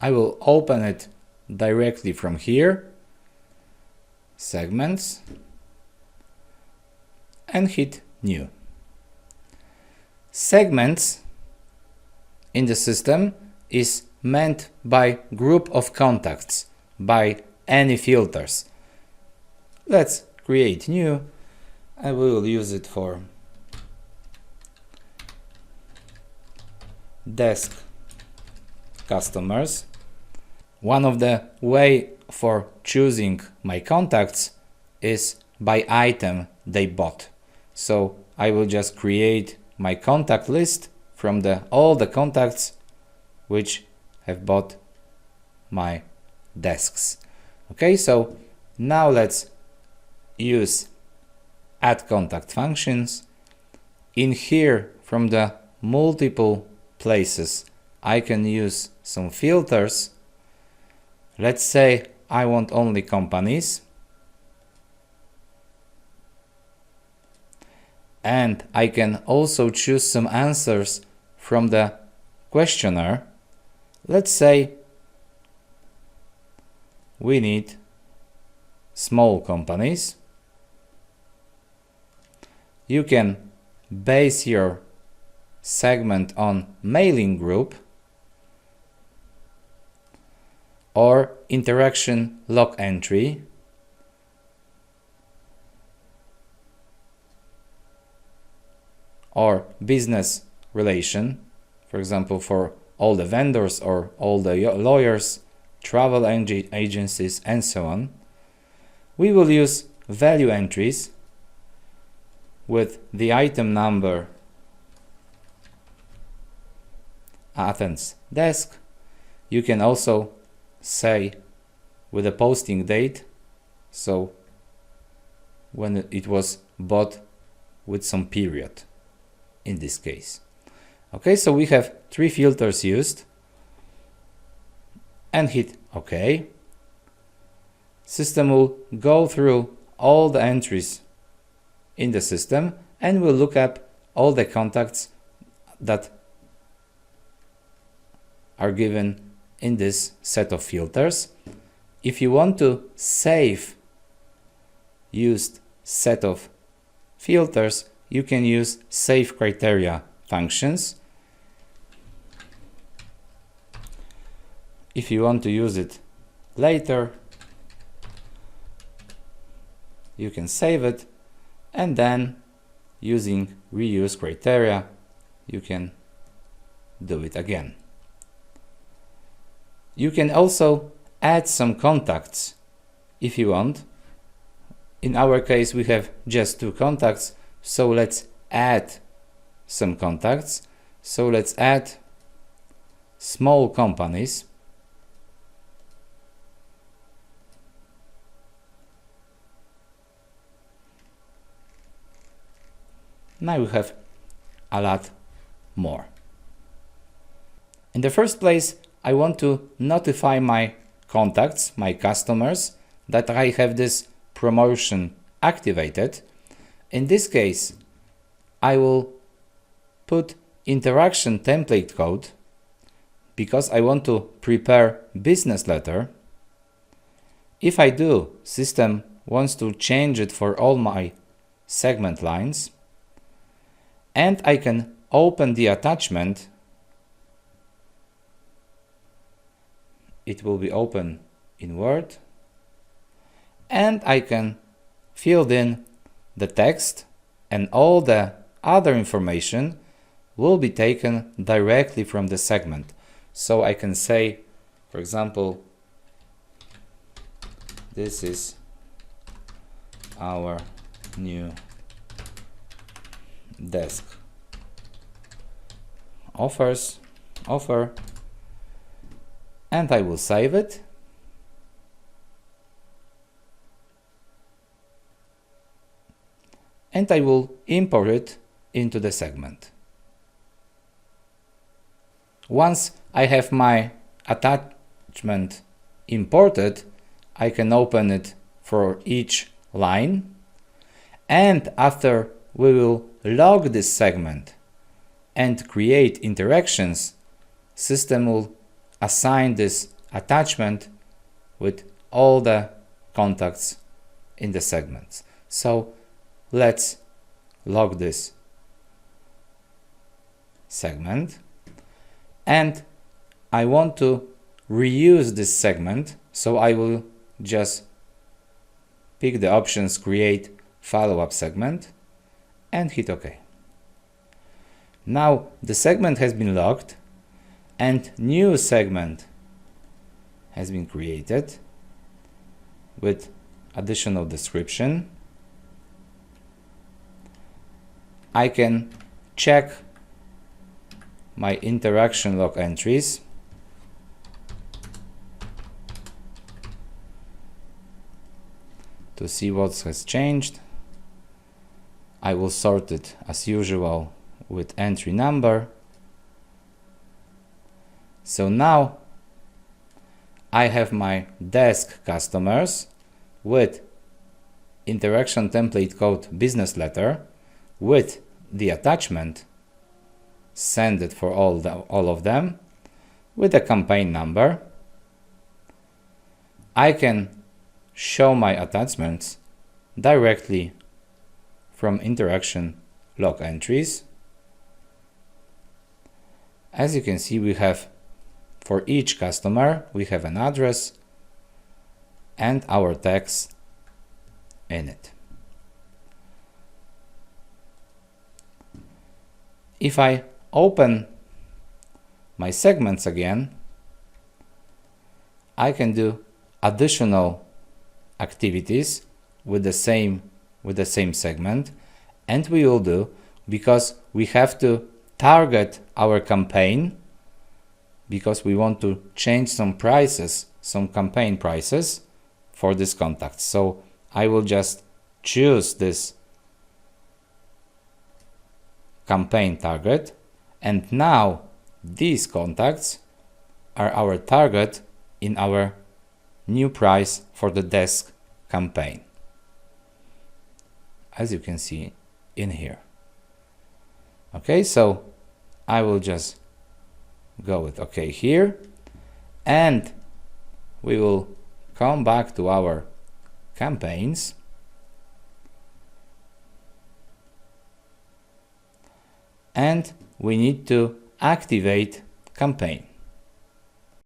I will open it directly from here, segments, and hit new. Segments in the system is meant by group of contacts, by any filters. Let's create new, and we will use it for desk customers. One of the way for choosing my contacts is by item they bought. So I will just create my contact list from all the contacts which have bought my desks. Okay, so now let's use add contact functions. In here, from the multiple places, I can use some filters. Let's say I want only companies, and I can also choose some answers from the questionnaire. Let's say we need small companies. You can base your segment on mailing group or interaction log entry, or business relation, for example, for all the vendors or all the lawyers, travel agencies, and so on. We will use value entries with the item number Athens desk. You can also say with a posting date, so when it was bought with some period in this case. Okay, so we have 3 filters used, and hit OK. System will go through all the entries in the system and will look up all the contacts that are given in this set of filters. If you want to save used set of filters, you can use save criteria functions. If you want to use it later, you can save it, and then using reuse criteria, you can do it again. You can also add some contacts if you want. In our case, we have just 2 contacts, so let's add some contacts. So let's add small companies. Now we have a lot more. In the first place, I want to notify my contacts, my customers, that I have this promotion activated. In this case, I will put interaction template code because I want to prepare business letter. If I do, system wants to change it for all my segment lines, and I can open the attachment. It will be open in Word, and I can fill in the text, and all the other information will be taken directly from the segment. So I can say, for example, this is our new desk offer, and I will save it. And I will import it into the segment. Once I have my attachment imported, I can open it for each line, and after we will log this segment and create interactions, system will assign this attachment with all the contacts in the segments. So let's log this segment, and I want to reuse this segment, so I will just pick the options create follow-up segment and hit OK. Now the segment has been logged and new segment has been created with additional description. I can check my interaction log entries to see what has changed. I will sort it as usual with entry number. So now I have my desk customers with interaction template code business letter with the attachment, send it for all of them with a campaign number. I can show my attachments directly from interaction log entries. As you can see, we have for each customer, we have an address and our text in it. If I open my segments again, I can do additional activities with the same segment, and we will do, because we have to target our campaign, because we want to change some prices, some campaign prices for this contact. So I will just choose this campaign target, and now these contacts are our target in our new price for the desk campaign, as you can see in here. Okay, so I will just go with OK here, and we will come back to our campaigns, and we need to activate campaign.